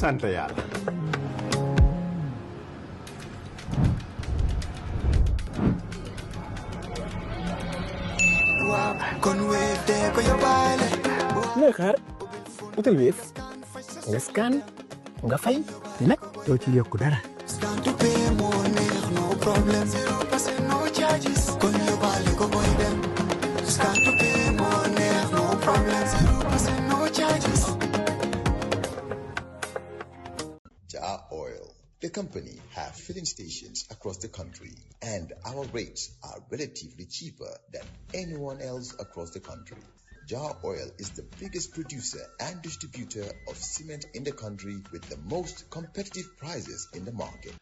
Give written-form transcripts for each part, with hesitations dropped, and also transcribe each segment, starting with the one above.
sant yàlla. looy xaar utal Wave nga scan nga fay te nag doo ci yokku dara. JAH Oil, the company, have filling stations across the country, and our rates are relatively cheaper than anyone else across the country. JAH Oil is the biggest producer and distributor of cement in the country with the most competitive prices in the market.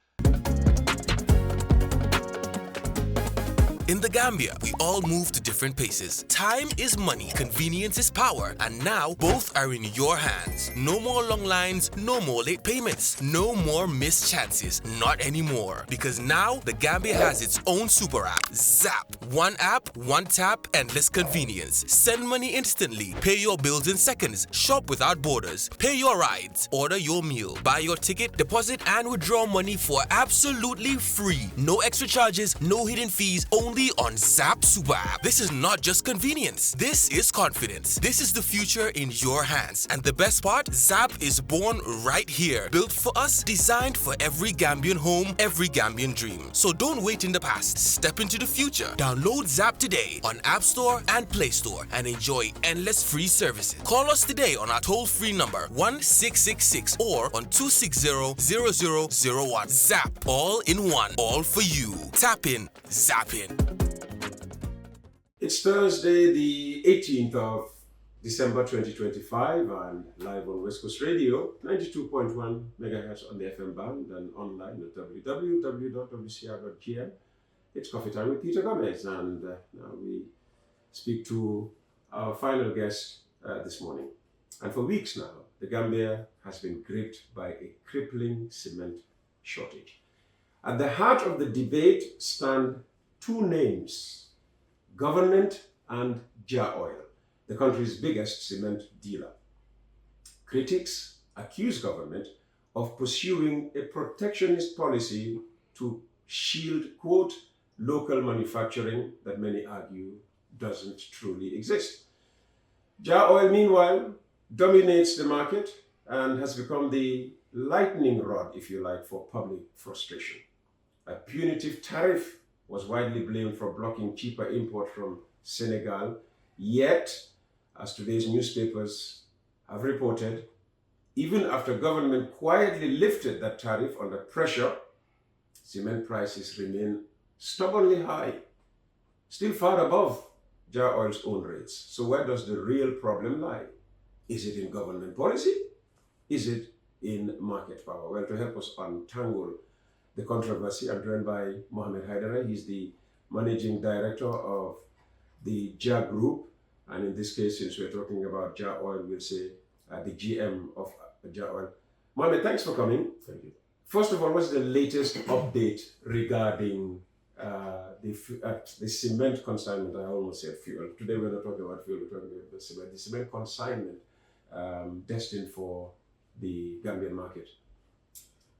In the Gambia, we all move to different paces. Time is money, convenience is power, and now both are in your hands. No more long lines, no more late payments, no more missed chances. Not anymore. Because now the Gambia has its own super app, ZAP. One app, one tap, endless convenience. Send money instantly, pay your bills in seconds, shop without borders, pay your rides, order your meal, buy your ticket, deposit and withdraw money for absolutely free. No extra charges, no hidden fees, only on ZAP Super App. This is not just convenience. This is confidence. This is the future in your hands. And the best part, ZAP is born right here. Built for us, designed for every Gambian home, every Gambian dream. So don't wait in the past. Step into the future. Download ZAP today on App Store and Play Store and enjoy endless free services. Call us today on our toll-free number 1666 or on 260-0001. ZAP. All in one. All for you. Tap in. Zap in. It's Thursday, the 18th of December 2025, and live on West Coast Radio, 92.1 megahertz on the FM band and online at www.wcr.gm. It's Coffee Time with Peter Gomez, and now we speak to our final guest this morning. And for weeks now, the Gambia has been gripped by a crippling cement shortage. At the heart of the debate stand two names: government and JAH Oil, the country's biggest cement dealer. Critics accuse government of pursuing a protectionist policy to shield, quote, local manufacturing that many argue doesn't truly exist. JAH Oil, meanwhile, dominates the market and has become the lightning rod, if you like, for public frustration. A punitive tariff was widely blamed for blocking cheaper import from Senegal. Yet, as today's newspapers have reported, even after government quietly lifted that tariff under pressure, cement prices remain stubbornly high, still far above JAH Oil's own rates. So where does the real problem lie? Is it in government policy? Is it in market power? Well, to help us untangle the controversy, I'm joined by Mohamed Haidara. He's the managing director of the JAH Group. And in this case, since we're talking about JAH Oil, we'll say the GM of JAH Oil. Mohamed, thanks for coming. Thank you. First of all, what's the latest update regarding the cement consignment? I almost said fuel. Today we're not talking about fuel, we're talking about the cement consignment destined for the Gambian market.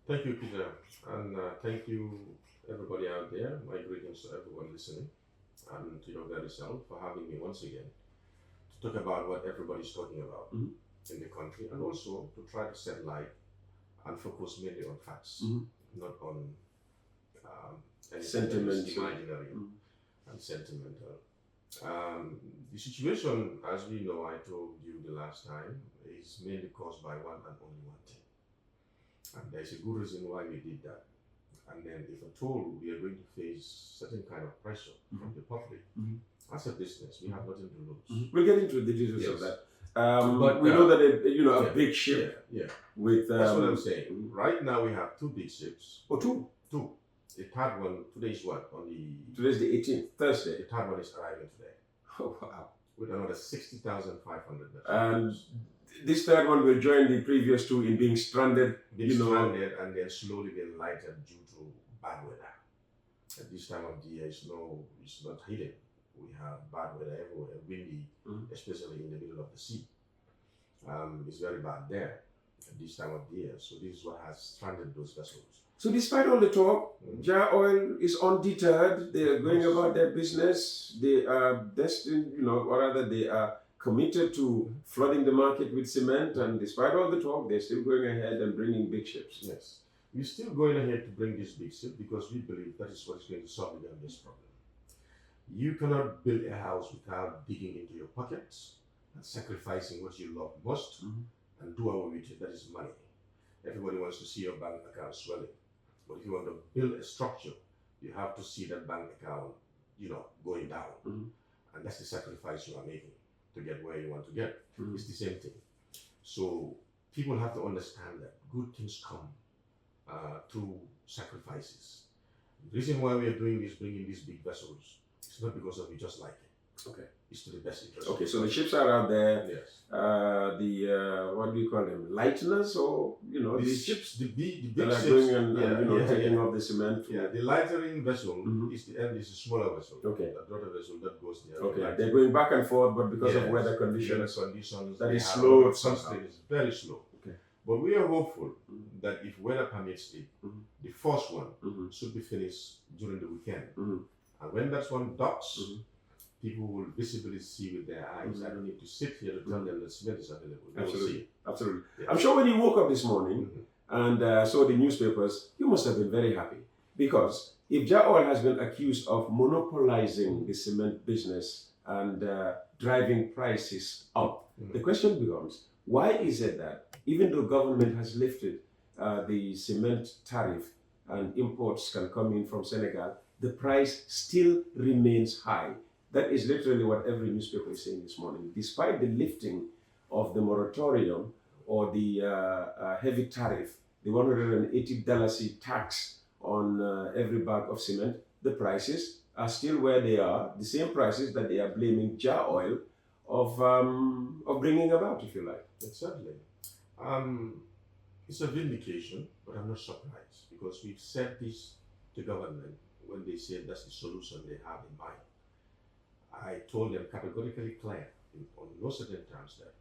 Thank you, Peter, and thank you, everybody out there. My greetings to everyone listening, and to your very self for having me once again to talk about what everybody's talking about in the country, and also to try to set light and focus mainly on facts, not on sentiment, imaginary and sentimental. The situation, as we know, I told you the last time, is mainly caused by one and only one thing. And there's a good reason why we did that. And then if at all we are going to face certain kind of pressure from the public, as a business, we have nothing to lose. We'll get into the details of that. But we know that a big ship. With that's what I'm saying. Right now we have two big ships. Oh, two. The third one today is what? Today's the 18th, Thursday. The third one is arriving today. Oh wow! With another 60,500. And this third one will join the previous two in being stranded. Stranded and then slowly being lighted due to bad weather. At this time of the year, it's not hidden. We have bad weather everywhere, windy, especially in the middle of the sea. It's very bad there. at this time of the year. So this is what has stranded those vessels. So despite all the talk, JAH Oil is undeterred. They are going about their business. They are destined, or rather they are committed to flooding the market with cement. And despite all the talk, they're still going ahead and bringing big ships. Yes. We're still going ahead to bring this big ship because we believe that is what is going to solve the Gambia's problem. You cannot build a house without digging into your pockets and sacrificing what you love most and do away with it. That is money. Everybody wants to see your bank account swelling. But if you want to build a structure, you have to see that bank account, going down. And that's the sacrifice you are making to get where you want to get. It's the same thing. So people have to understand that good things come through sacrifices. The reason why we are doing this, bringing these big vessels, it's not because we just like it. Okay. It's to the best interest. Okay, so the ships are out there. Yes. What do you call them? Lighteners, or The ships, the big that are ships, going and taking off the cement. Yeah, the lightering vessel is a smaller vessel. Okay. A daughter vessel that goes there. Okay, they're going back and forth, but because of weather conditions, that is slow. Something is very slow. Okay. But we are hopeful that if weather permits it, the first one should be finished during the weekend. And when that one docks, people will visibly see with their eyes. I don't need to sit here to tell them that cement is available. They will see. Absolutely. Yeah. I'm sure when you woke up this morning and saw the newspapers, you must have been very happy, because if JAH Oil has been accused of monopolizing the cement business and driving prices up, the question becomes, why is it that even though government has lifted the cement tariff and imports can come in from Senegal, the price still remains high? That is literally what every newspaper is saying this morning. Despite the lifting of the moratorium or the heavy tariff, the $180 tax on every bag of cement, the prices are still where they are, the same prices that they are blaming JAH Oil of bringing about, if you like. Exactly. It's a vindication, but I'm not surprised, because we've said this to government when they said that's the solution they have in mind. I told them categorically clear, on no certain terms, that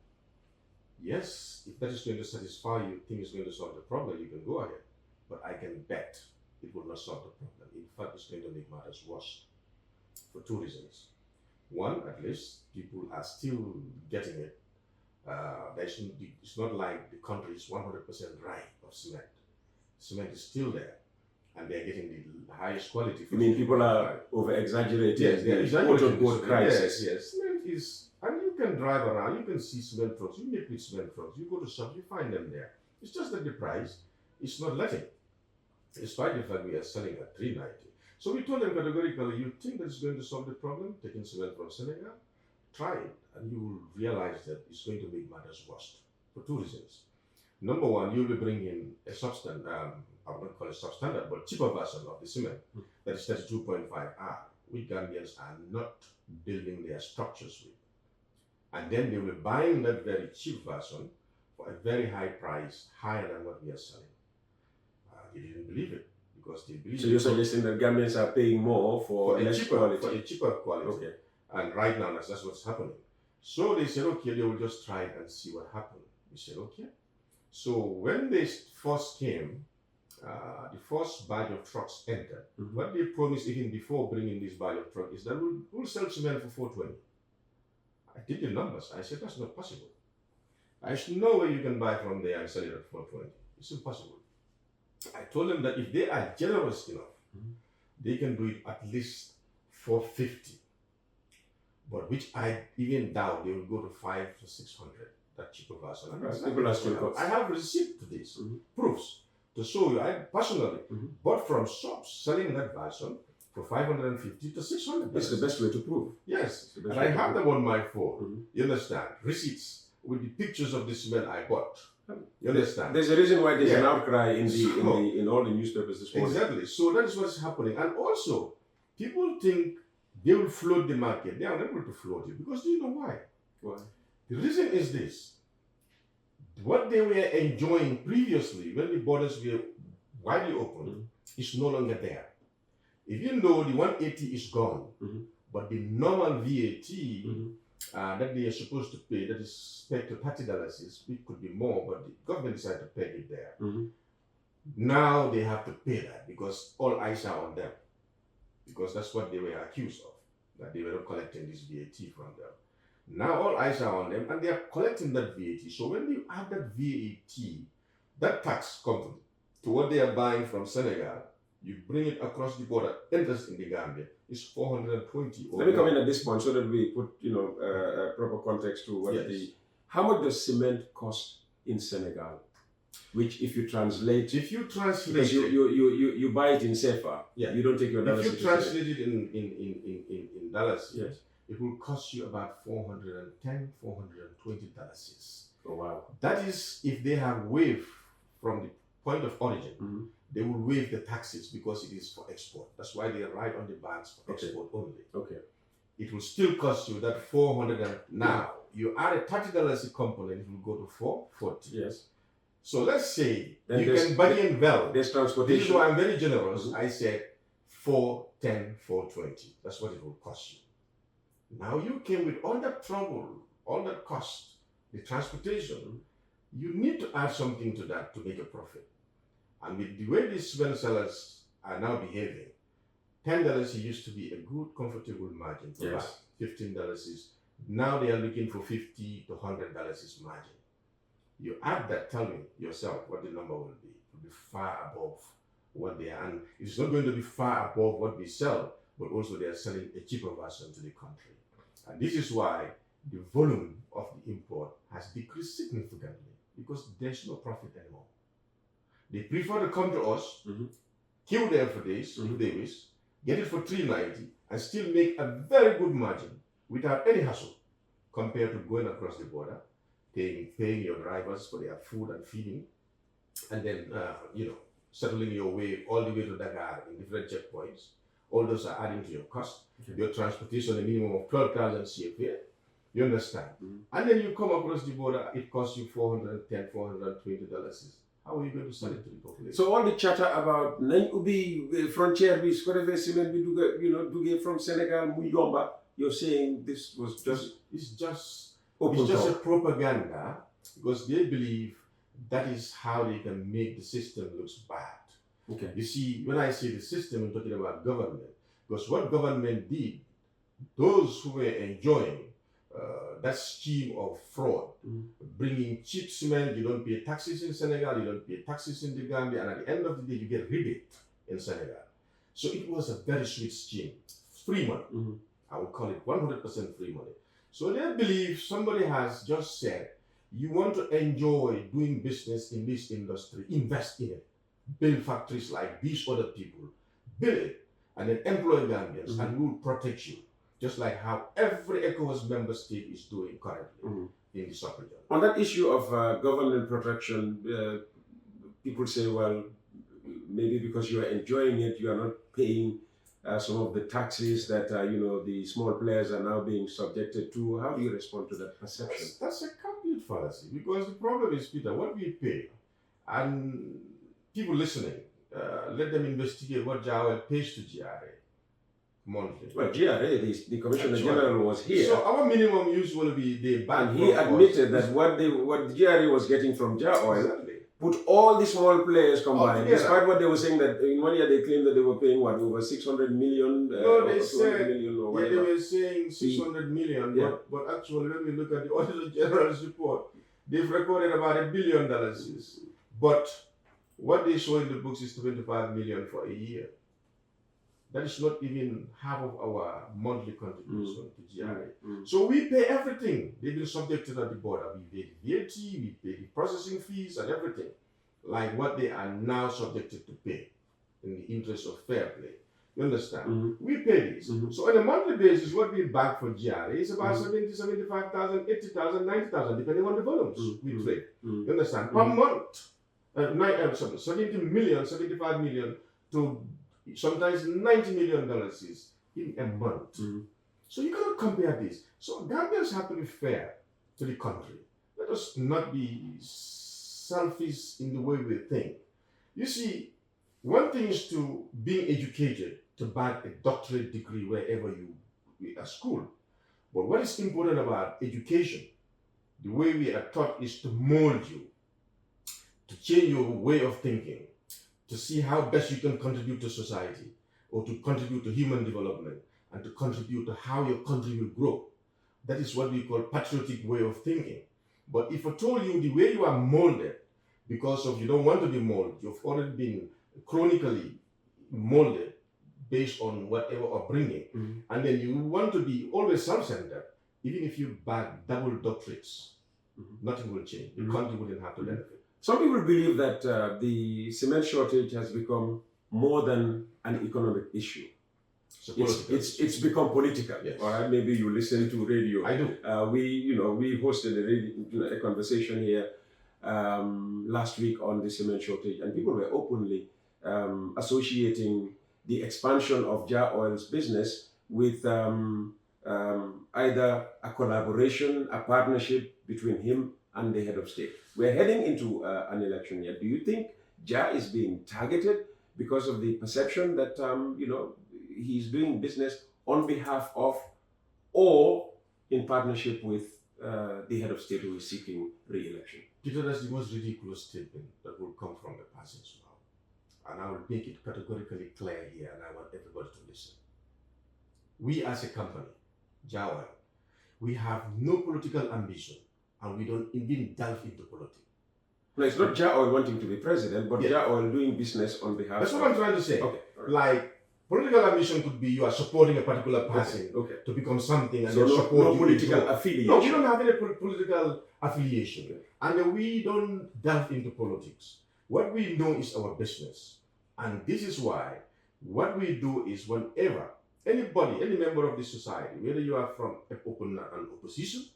yes, if that is going to satisfy you, think it's going to solve the problem, you can go ahead. But I can bet it will not solve the problem. In fact, it's going to make matters worse for two reasons. One, at least people are still getting it. It's not like the country is 100% dry of cement. Cement is still there, and they're getting the highest quality. You mean people are over-exaggerating? Yes, they're exaggerating. Quote-unquote crisis. Yes. Cement is, and you can drive around, you can see cement trucks, you make with cement trucks, you go to shops, you find them there. It's just that the price is not letting, despite the fact we are selling at $3.90. So we told them categorically, you think that it's going to solve the problem, taking cement from Senegal? Try it, and you will realize that it's going to make matters worse for two reasons. Number one, you'll be bringing a substandard, I won't call it substandard, but cheaper version of the cement that is 32.5R, which Gambians are not building their structures with. And then they will be buying that very cheap version for a very high price, higher than what we are selling. They didn't believe it, because they believe. So you're suggesting that Gambians are paying more for less quality? For a cheaper quality. Okay. And right now, that's what's happening. So they said, okay, they will just try it and see what happens. We said, okay. So when they first came, the first batch of trucks entered. What they promised even before bringing this batch of trucks is that we'll sell cement for $4.20. I did the numbers. I said, that's not possible. I said, no way you can buy from there and sell it at $4.20. It's impossible. I told them that if they are generous enough, they can do it at least $4.50. But which I even doubt they will go to $500 to $600. That cheaper version. People are still I have receipt to this, proofs to show you. I personally bought from shops selling that version for $550 to $600. It's the best way to prove. Yes, and I have them on my phone. You understand? Receipts with the pictures of the cement I bought. You understand? There's a reason why there's an outcry in all the newspapers this morning. Exactly. So that is what is happening. And also, people think they will float the market. They are unable to float it, because do you know why? Why? The reason is this. What they were enjoying previously, when the borders were widely open, is no longer there. Even though the 180 is gone, but the normal VAT that they are supposed to pay, that is pegged to $30. It could be more, but the government decided to peg it there. Now they have to pay that because all eyes are on them, because that's what they were accused of, that they were not collecting this VAT from them. Now all eyes are on them and they are collecting that VAT. So when you add that VAT, that tax comes to what they are buying from Senegal, you bring it across the border, enters in the Gambia, it's 420. Let me come in at this point so that we put proper context to what how much does cement cost in Senegal? Which if you translate, because you buy it in CFA, you don't take your dollars. If you translate it in dollars, it will cost you about $410, $420. Oh wow! That is if they have waived from the point of origin. They will waive the taxes because it is for export. That's why they write on the bags for export only. Okay. It will still cost you that $400. Now you add a $30 component, it will go to $440. Yes. So let's say then you can budget well. There's transportation. This is why I'm very generous. I said $410, $420. That's what it will cost you. Now you came with all that trouble, all that cost, the transportation. You need to add something to that to make a profit. And with the way these cement sellers are now behaving, $10 used to be a good, comfortable margin. Yes. $15 is, now they are looking for $50 to $100 is margin. You add that, tell me yourself what the number will be. It will be far above what they are. And it's not going to be far above what we sell, but also they are selling a cheaper version to the country. And this is why the volume of the import has decreased significantly, because there's no profit anymore. They prefer to come to us, queue there for days, if they wish, get it for $3.90, and still make a very good margin without any hassle, compared to going across the border, paying your drivers for their food and feeding, and then settling your way all the way to Dakar in different checkpoints. All those are adding to your cost. Your transportation, a minimum of 12,000 CFA. You understand? And then you come across the border, it costs you $410, $420. How are you going to sell it to the population? So all the chatter about nañ ubbi frontière bi su ko defee ciment bi duggee from Senegal mu yomba, you're saying this was just it's just a propaganda, because they believe that is how they can make the system looks bad. Okay. You see, when I say the system, I'm talking about government, because what government did, those who were enjoying that scheme of fraud, bringing cheap cement, you don't pay taxes in Senegal, you don't pay taxes in the Gambia, and at the end of the day, you get rebate in Senegal. So it was a very sweet scheme, free money. I would call it 100% free money. So they believe somebody has just said, you want to enjoy doing business in this industry, invest in it, build factories like these other people, build it, and then employ Gambians, and we will protect you. Just like how every ECOWAS member state is doing currently in the sub-region. On that issue of government protection, people say, well, maybe because you are enjoying it, you are not paying some of the taxes that the small players are now being subjected to. How do you respond to that perception? That's a complete fallacy, because the problem is, Peter, what we pay, and people listening, let them investigate what JAH OIL pays to GRA. Monthly. Well, GRA, the Commissioner General was here. So our minimum usually be the bank. And he admitted that what GRA was getting from JAH OIL, put all the small players combined, despite what they were saying that in 1 year they claimed that they were paying over 600 million. No, they said million or they were saying 600 million, but actually when we look at the Auditor General's report, they've recorded about $1 billion. But what they show in the books is 25 million for a year. That is not even half of our monthly contribution to GRA. So we pay everything. They've been subjected at the border. We pay the VAT, we pay the processing fees and everything, like what they are now subjected to pay in the interest of fair play. You understand? We pay this. So on a monthly basis, what we bag for GRA is about 70, 75,000, 80,000, 90,000, depending on the volumes we trade. You understand? Per month, 70 million, 75 million to sometimes $90 million is in a month. So you cannot compare this. So Gambians have to be fair to the country. Let us not be selfish in the way we think. You see, one thing is to being educated, to bag a doctorate degree wherever you at school. But what is important about education, the way we are taught, is to mold you, to change your way of thinking, to see how best you can contribute to society, or to contribute to human development, and to contribute to how your country will grow. That is what we call patriotic way of thinking. But if I told you the way you are molded, because of you don't want to be molded, you've already been chronically molded based on whatever upbringing, and then you want to be always self-centered, even if you back double doctorates, nothing will change. The country wouldn't have to benefit. Some people believe that the cement shortage has become more than an economic issue. It's become political. Yes. All right, maybe you listen to radio. I do. We hosted a conversation here last week on the cement shortage, and people were openly associating the expansion of JAH Oil's business with either a collaboration, a partnership between him and the head of state. We're heading into an election year. Do you think JAH is being targeted because of the perception that he's doing business on behalf of or in partnership with the head of state who is seeking re-election? Peter, that's the most ridiculous statement that will come from a person's mouth. And I will make it categorically clear here, and I want everybody to listen. We as a company, JAH Oil, we have no political ambition, and we don't even delve into politics. No, it's not JAH Oil wanting to be president, but JAH Oil doing business on behalf That's what I'm trying to say. Okay. Right. Like, political ambition could be you are supporting a particular person to become something, and so they support no you. political affiliation. No, we don't have any political affiliation. Okay. And we don't delve into politics. What we know is our business. And this is why what we do is whenever anybody, any member of the society, whether you are from an opposition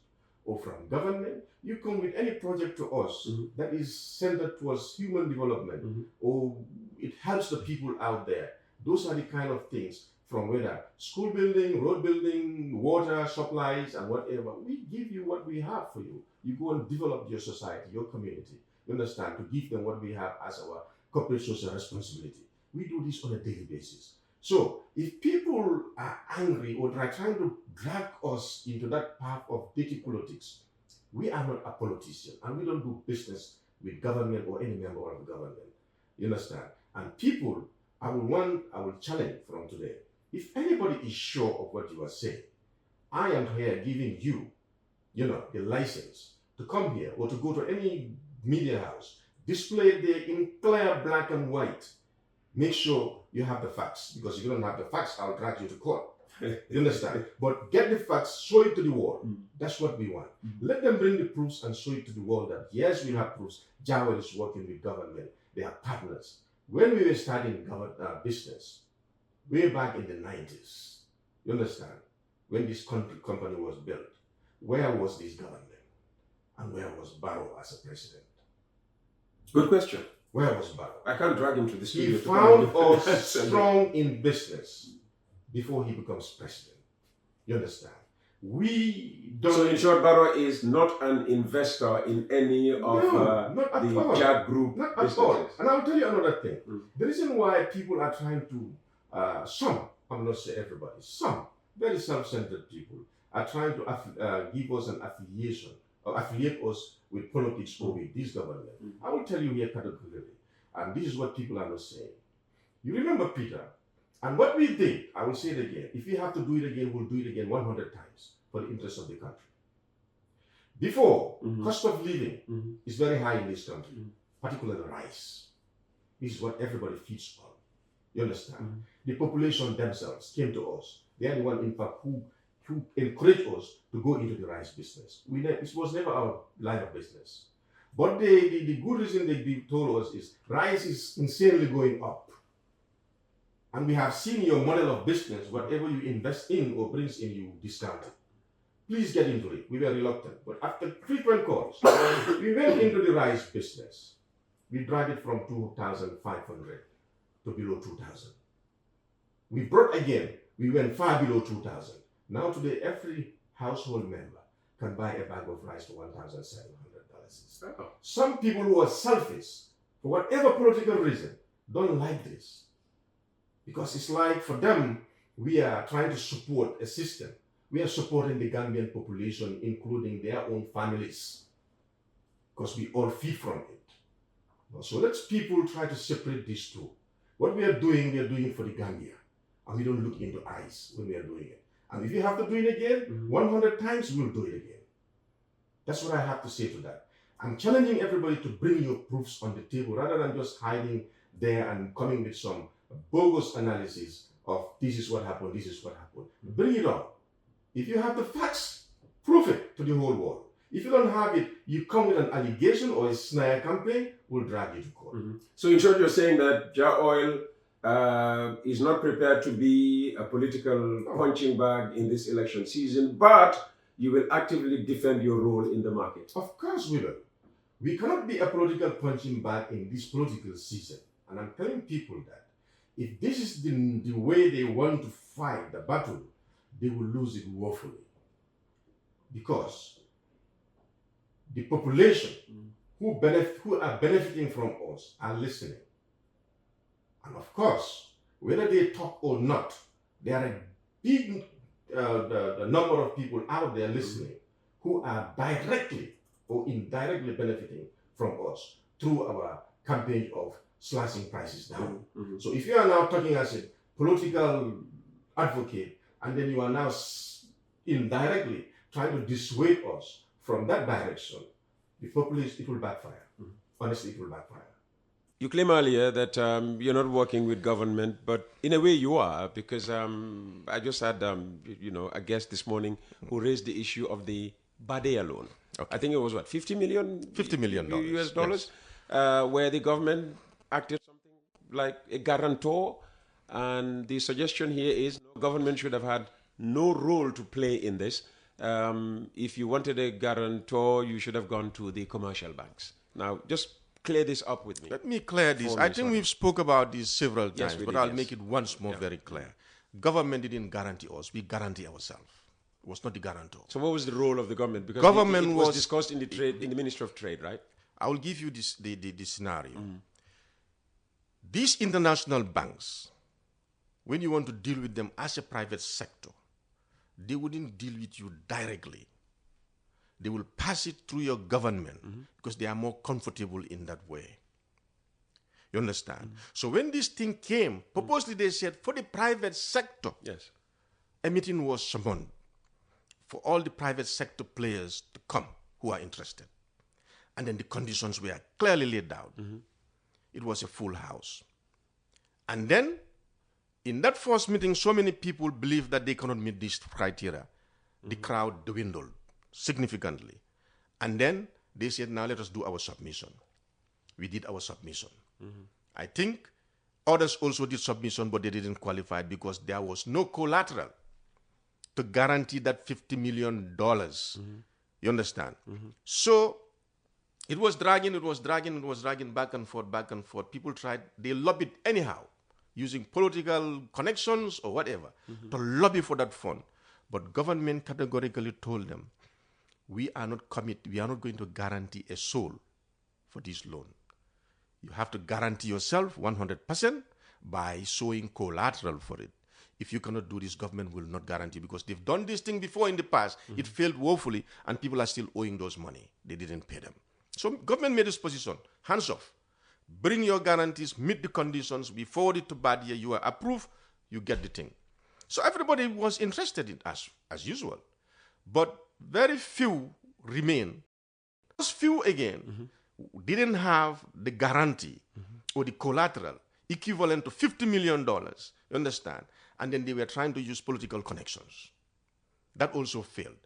or from government, you come with any project to us that is centered towards human development or it helps the people out there. Those are the kind of things, from whether school building, road building, water supplies, and whatever. We give you what we have for you. You go and develop your society, your community. You understand? To give them what we have as our corporate social responsibility. We do this on a daily basis. So if people are angry or are trying to drag us into that path of dirty politics, we are not a politician, and we don't do business with government or any member of the government. You understand? And people, I will challenge from today. If anybody is sure of what you are saying, I am here giving you, the license to come here or to go to any media house, display it there in clear black and white. Make sure you have the facts, because if you don't have the facts, I'll drag you to court. You understand? But get the facts, show it to the world. That's what we want. Let them bring the proofs and show it to the world that yes, we have proofs. JAH Oil is working with government. They are partners. When we were starting business, way back in the 90s, you understand? When this company was built, where was this government? And where was Barrow as a president? Good question. Where was Barrow? I can't drag him to the studio. He found us strong in business before he becomes president. You understand? We don't... So in short, Barrow is not an investor in any of the JAH Group Not businesses. at all. And I'll tell you another thing. The reason why people are trying to, some, I'm not saying everybody, some very self-centered people are trying to give us an affiliation or affiliate us with politics or with this government. I will tell you here categorically, and this is what people are not saying. You remember Peter, and what we did, I will say it again, if we have to do it again, we'll do it again 100 times for the interest of the country. Before, cost of living is very high in this country, particularly rice. This is what everybody feeds on. You understand? The population themselves came to us. They are the one, in fact, who encouraged us to go into the rice business. It was never our line of business. But the good reason they told us is rice is insanely going up. And we have seen your model of business, whatever you invest in or brings in, you discount it. Please get into it. We were reluctant. But after frequent calls, we went into the rice business. We dragged it from 2,500 to below 2,000. We brought again, we went far below 2,000. Now today, every household member can buy a bag of rice for $1,700. Some people who are selfish, for whatever political reason, don't like this. Because it's like, for them, we are trying to support a system we are supporting the Gambian population, including their own families, because we all feed from it. So let's people try to separate these two. What we are doing for the Gambia, and we don't look into eyes when we are doing it. And if you have to do it again, 100 times, we'll do it again. That's what I have to say to that. I'm challenging everybody to bring your proofs on the table rather than just hiding there and coming with some bogus analysis of this is what happened, this is what happened. Bring it on. If you have the facts, prove it to the whole world. If you don't have it, you come with an allegation or a snare campaign, we'll drag you to court. So in short, you're saying that JAH Oil is not prepared to be a political punching bag in this election season, but you will actively defend your role in the market. Of course we will. We cannot be a political punching bag in this political season. And I'm telling people that if this is the way they want to fight the battle, they will lose it woefully. Because the population who are benefiting from us are listening. And of course, whether they talk or not, there are a big the number of people out there listening who are directly or indirectly benefiting from us through our campaign of slashing prices down. So if you are now talking as a political advocate, and then you are now indirectly trying to dissuade us from that direction, the populace, it will backfire. Honestly, it will backfire. You claim earlier that you're not working with government, but in a way you are, because I just had a guest this morning who raised the issue of the Badea loan. I think it was what, $50 million? $50 million US dollars, yes. Where the government acted something like a guarantor, and the suggestion here is government should have had no role to play in this. If you wanted a guarantor, you should have gone to the commercial banks. Now, just clear this up with me. Let me clear this. I think we've spoke about this several times, but I'll make it once more very clear. Government didn't guarantee us. We guarantee ourselves. It was not the guarantor. So what was the role of the government? Because government it was discussed in the Ministry of Trade, right? I will give you the scenario. These international banks, when you want to deal with them as a private sector, they wouldn't deal with you directly. They will pass it through your government because they are more comfortable in that way. You understand? So when this thing came, purposely they said for the private sector, a meeting was summoned for all the private sector players to come who are interested. And then the conditions were clearly laid out. It was a full house. And then in that first meeting, so many people believed that they cannot meet these criteria. The crowd dwindled significantly. And then they said, now let us do our submission. We did our submission. I think others also did submission, but they didn't qualify because there was no collateral to guarantee that $50 million. You understand? So it was dragging back and forth. People tried, they lobbied anyhow, using political connections or whatever, to lobby for that fund. But government categorically told them, we are not going to guarantee a soul for this loan. You have to guarantee yourself 100% by showing collateral for it. If you cannot do this, government will not guarantee, because they've done this thing before in the past. It failed woefully, and people are still owing those money. They didn't pay them. So government made this position, hands off. Bring your guarantees, meet the conditions, we forward it to Badia, you are approved, you get the thing. So everybody was interested in us, as usual. But very few remain. Those few again didn't have the guarantee or the collateral equivalent to $50 million, you understand? And then they were trying to use political connections. That also failed.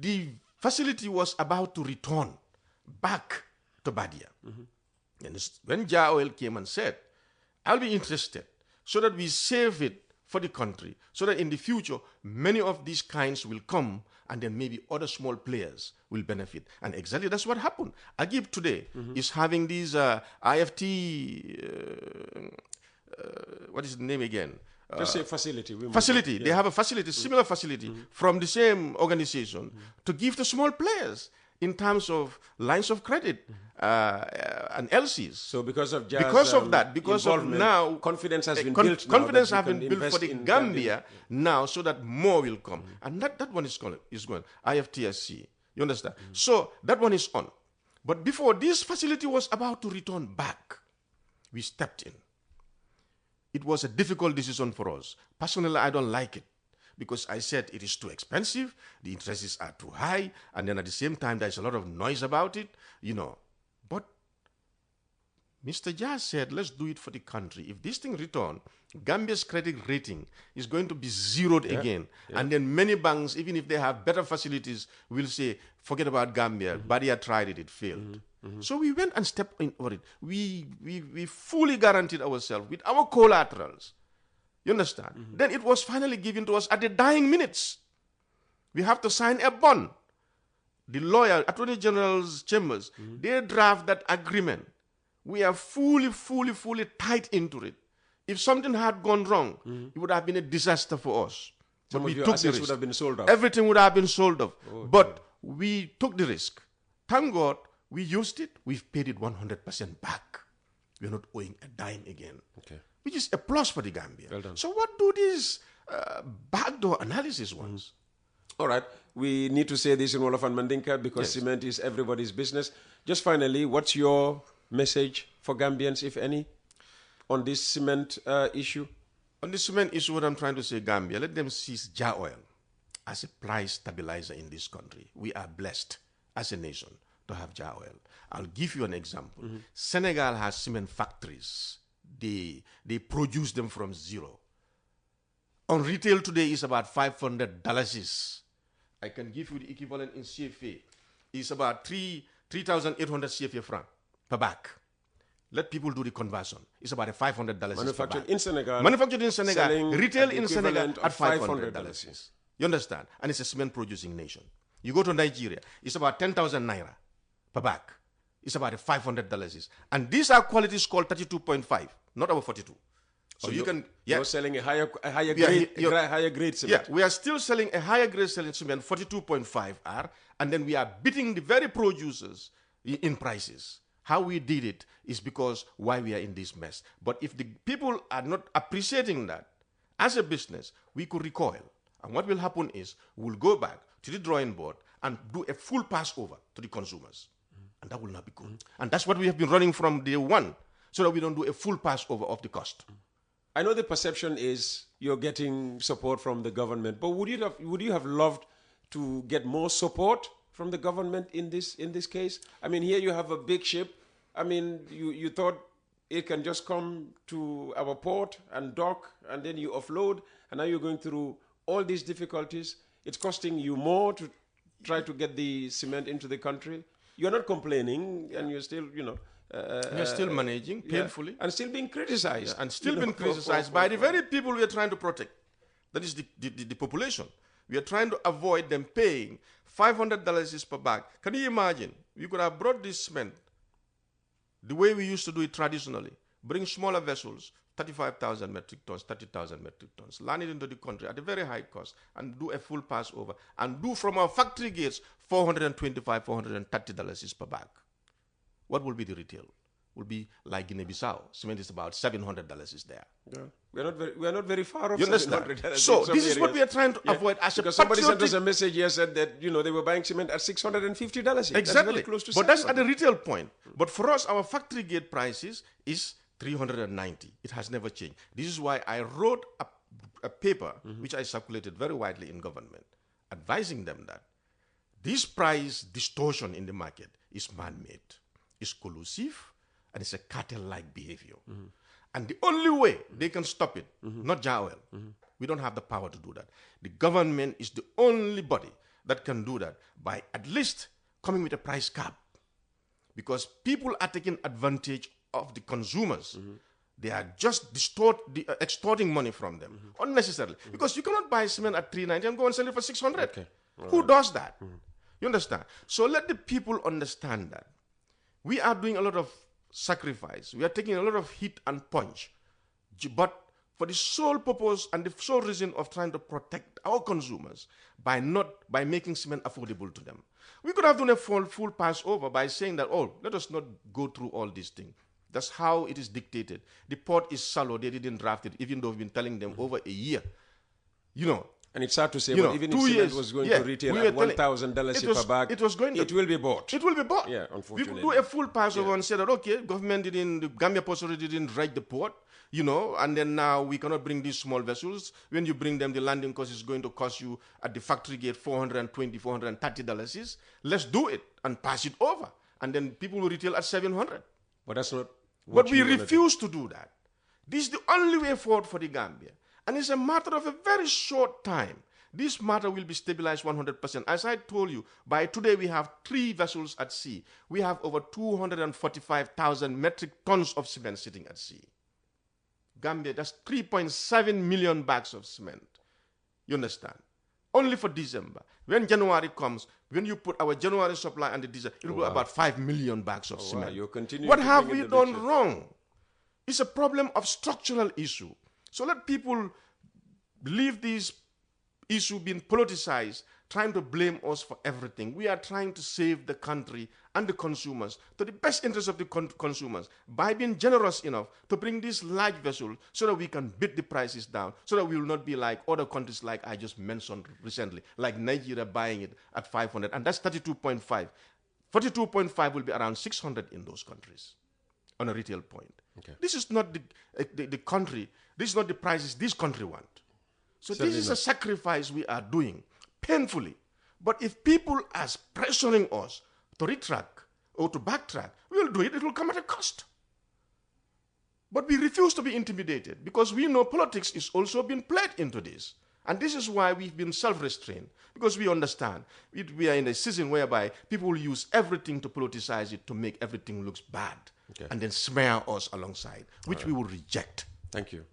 The facility was about to return back to Badia. And when JAH Oil came and said, I'll be interested so that we save it for the country, so that in the future, many of these kinds will come, and then maybe other small players will benefit. And exactly that's what happened. Agib today is having these IFT, what is the name again? Just say facility. Facility. They have a facility, similar facility from the same organization to give to small players. in terms of lines of credit and LCs. So because of JAH's because of now confidence has been built. Now confidence that has you been can built for invest the in Gambia now, so that more will come, and that one is going. IFTSC, you understand? So that one is on. But before this facility was about to return back, we stepped in. It was a difficult decision for us. Personally, I don't like it, because I said it is too expensive, the interests are too high, and then at the same time, there's a lot of noise about it, But Mr. JAH said, let's do it for the country. If this thing return, Gambia's credit rating is going to be zeroed again. Yeah. And then many banks, even if they have better facilities, will say, forget about Gambia. Badia tried it, it failed. So we went and stepped in over it. We fully guaranteed ourselves with our collaterals. You understand? Then it was finally given to us at the dying minutes. We have to sign a bond. The lawyer, Attorney General's chambers, they draft that agreement. We are fully tied into it. If something had gone wrong, it would have been a disaster for us. Some but of we your took the assets risk. would have been sold off. Everything would have been sold off. But we took the risk. Thank God we used it. We've paid it 100% back. We're not owing a dime again. Okay. Which is a plus for the Gambia. Well done. So what do these backdoor analysis ones? All right. We need to say this in Wolof and Mandinka because cement is everybody's business. Just finally, what's your message for Gambians, if any, on this cement issue? On the cement issue, what I'm trying to say, Gambia, let them see JAH Oil as a price stabilizer in this country. We are blessed as a nation to have JAH Oil. I'll give you an example. Senegal has cement factories. They produce them from zero. On retail today is about $500. I can give you the equivalent in CFA. It's about 3,800 CFA franc per bag. Let people do the conversion. It's about $500 Manufactured in Senegal. Manufactured in Senegal. Retail in Senegal at $500. $500. You understand? And it's a cement producing nation. You go to Nigeria, it's about 10,000 naira per bag. It's about $500. And these are qualities called 32.5, not our 42. So you're selling a higher grade cement. Yeah, we are still selling a higher grade cement, 42.5 R, and then we are beating the very producers in prices. How we did it is because why we are in this mess. But if the people are not appreciating that, as a business, we could recoil. And what will happen is we'll go back to the drawing board and do a full pass over to the consumers. And that will not be good. And that's what we have been running from day one, so that we don't do a full pass over of the cost. I know the perception is you're getting support from the government, but would you have loved to get more support from the government in this case? I mean, here you have a big ship. I mean, you thought it can just come to our port and dock, and then you offload, and now you're going through all these difficulties. It's costing you more to try to get the cement into the country. You're not complaining, and you're still, we are still managing painfully. And still being criticized. And still being criticized by the very people we are trying to protect. That is the population. We are trying to avoid them paying $500 per bag. Can you imagine? We could have brought this cement the way we used to do it traditionally. Bring smaller vessels, 35,000 metric tons, 30,000 metric tons, land it into the country at a very high cost, and do a full pass over, and do from our factory gates $425, $430 per bag. What will be the retail? Will be like Guinea-Bissau. Cement is about $700 is there. Yeah. We are not very far off. You understand? So this is what we are trying to avoid as because a somebody sent us a message here said that they were buying cement at $650. Exactly. That's very close to but that's at the retail point. But for us, our factory gate prices is $390. It has never changed. This is why I wrote a paper which I circulated very widely in government, advising them that this price distortion in the market is man-made, is collusive, and it's a cartel-like behavior. And the only way they can stop it, not JAH Oil, we don't have the power to do that. The government is the only body that can do that by at least coming with a price cap. Because people are taking advantage of the consumers. They are just extorting money from them unnecessarily. Because you cannot buy cement at $390 and go and sell it for $600. Okay. Who does that? You understand? So let the people understand that we are doing a lot of sacrifice. We are taking a lot of hit and punch. But for the sole purpose and the sole reason of trying to protect our consumers by making cement affordable to them. We could have done a full pass over by saying that, oh, let us not go through all these things. That's how it is dictated. The port is shallow. They didn't draft it, even though we've been telling them over a year. You know. And it's hard to say, but even if cement was going to retail at $1,000 per bag, it will be bought. It will be bought. Yeah, unfortunately. We could do a full pass over and say that, okay, the Gambia Port Authority didn't write the port, and then now we cannot bring these small vessels. When you bring them, the landing cost is going to cost you at the factory gate $420, $430. Let's do it and pass it over. And then people will retail at $700. But that's not But we refuse to do that. This is the only way forward for the Gambia. And it's a matter of a very short time. This matter will be stabilized 100%. As I told you, by today we have 3 vessels at sea. We have over 245,000 metric tons of cement sitting at sea. Gambia, that's 3.7 million bags of cement. You understand? Only for December. When January comes, when you put our January supply and the December, it will be about 5 million bags of cement. What have we done wrong? It's a problem of structural issue. So let people leave this issue being politicized, trying to blame us for everything. We are trying to save the country and the consumers to the best interest of the consumers by being generous enough to bring this large vessel so that we can bid the prices down, so that we will not be like other countries like I just mentioned recently, like Nigeria buying it at 500, and that's 32.5. 42.5 will be around 600 in those countries on a retail point. Okay. This is not the country, this is not the prices this country want. So this is a sacrifice we are doing, painfully. But if people are pressuring us to retract or to backtrack, we'll do it. It will come at a cost. But we refuse to be intimidated because we know politics is also being played into this. And this is why we've been self-restrained, because we understand we are in a season whereby people will use everything to politicize it to make everything look bad and then smear us alongside, which we will reject. Thank you.